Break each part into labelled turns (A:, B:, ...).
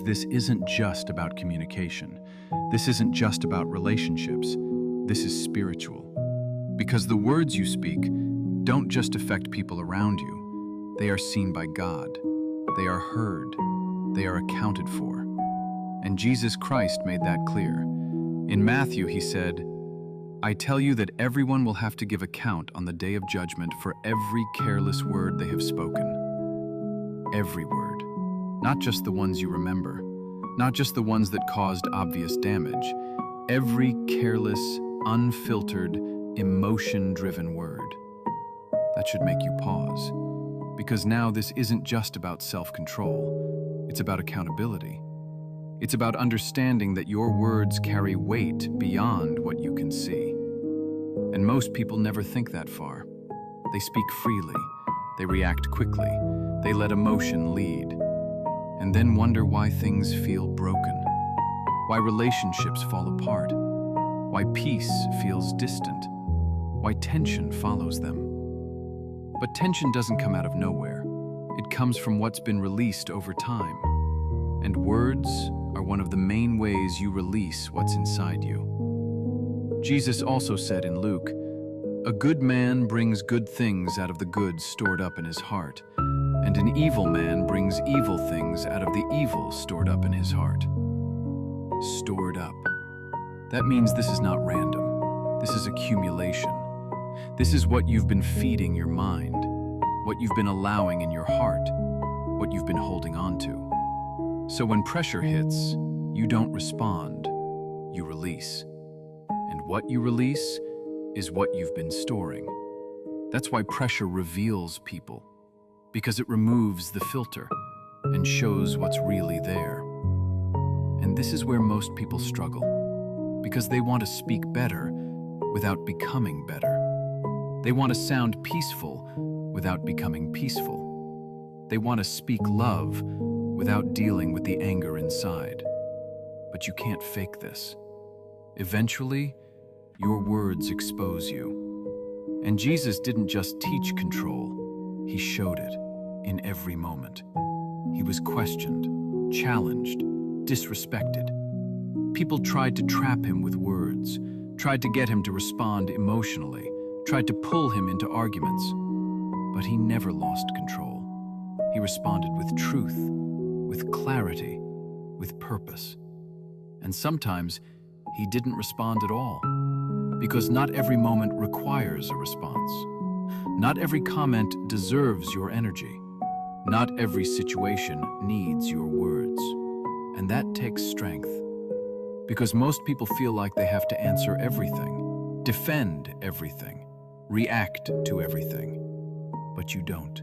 A: this isn't just about communication. This isn't just about relationships. This is spiritual. Because the words you speak don't just affect people around you. They are seen by God. They are heard. They are accounted for. And Jesus Christ made that clear. In Matthew, he said, "I tell you that everyone will have to give account on the day of judgment for every careless word they have spoken." Every word. Not just the ones you remember. Not just the ones that caused obvious damage. Every careless, unfiltered, emotion-driven word. That should make you pause. Because now this isn't just about self-control. It's about accountability. It's about understanding that your words carry weight beyond what you can see. And most people never think that far. They speak freely. They react quickly. They let emotion lead. And then wonder why things feel broken. Why relationships fall apart. Why peace feels distant. Why tension follows them. But tension doesn't come out of nowhere. It comes from what's been released over time. And words are one of the main ways you release what's inside you. Jesus also said in Luke, "A good man brings good things out of the goods stored up in his heart, and an evil man brings evil things out of the evil stored up in his heart." Stored up. That means this is not random. This is accumulation. This is what you've been feeding your mind, what you've been allowing in your heart, what you've been holding on to. So when pressure hits, you don't respond, you release. And what you release is what you've been storing. That's why pressure reveals people, because it removes the filter and shows what's really there. And this is where most people struggle, because they want to speak better without becoming better. They want to sound peaceful without becoming peaceful. They want to speak love without dealing with the anger inside. But you can't fake this. Eventually, your words expose you. And Jesus didn't just teach control, he showed it in every moment. He was questioned, challenged, disrespected. People tried to trap him with words, tried to get him to respond emotionally, tried to pull him into arguments. But he never lost control. He responded with truth, with clarity, with purpose. And sometimes he didn't respond at all, because not every moment requires a response. Not every comment deserves your energy. Not every situation needs your words. And that takes strength, because most people feel like they have to answer everything, defend everything, react to everything. But you don't.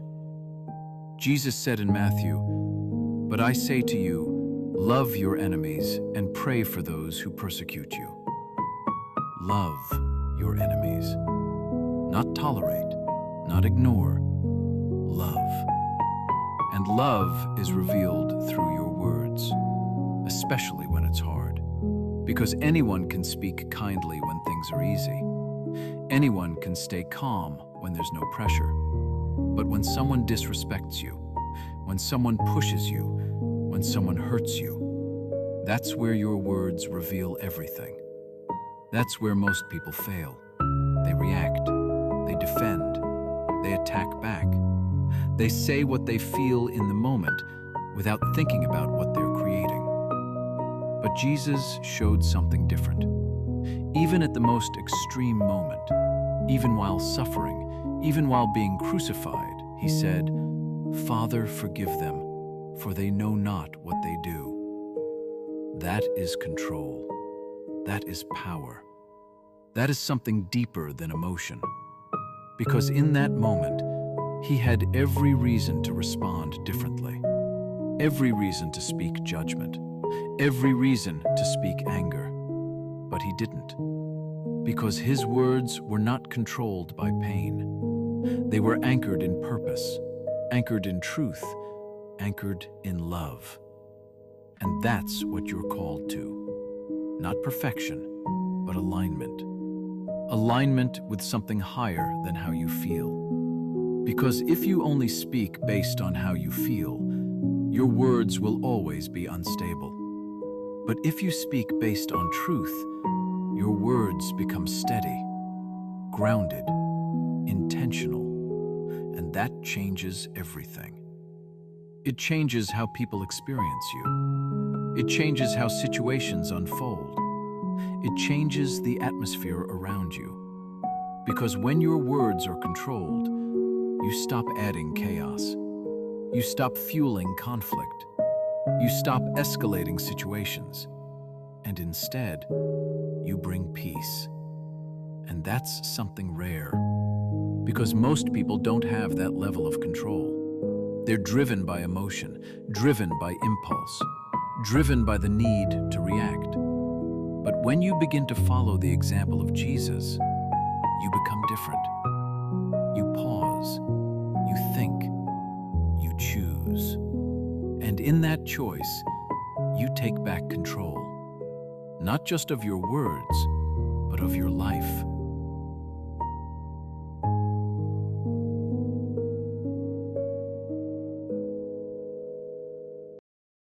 A: Jesus said in Matthew, "But I say to you, love your enemies and pray for those who persecute you." Love your enemies. Not tolerate, not ignore. Love. And love is revealed through your words, especially when it's hard. Because anyone can speak kindly when things are easy. Anyone can stay calm when there's no pressure. But when someone disrespects you, when someone pushes you, when someone hurts you, that's where your words reveal everything. That's where most people fail. They react, they defend, they attack back. They say what they feel in the moment without thinking about what they're creating. But Jesus showed something different. Even at the most extreme moment, even while suffering, even while being crucified, he said, "Father, forgive them, for they know not what they do." That is control. That is power. That is something deeper than emotion. Because in that moment, he had every reason to respond differently. Every reason to speak judgment. Every reason to speak anger. But he didn't. Because his words were not controlled by pain. They were anchored in purpose, anchored in truth, anchored in love. And that's what you're called to. Not perfection, but alignment. Alignment with something higher than how you feel. Because if you only speak based on how you feel, Your words will always be unstable. But if you speak based on truth, your words become steady, grounded, intentional, and that changes everything. It changes how people experience you. It changes how situations unfold. It changes the atmosphere around you. Because when your words are controlled, you stop adding chaos. You stop fueling conflict. You stop escalating situations. And instead, you bring peace. And that's something rare. Because most people don't have that level of control. They're driven by emotion, driven by impulse, driven by the need to react. But when you begin to follow the example of Jesus, you become different. You pause, you think, you choose. And in that choice, you take back control, not just of your words, but of your life.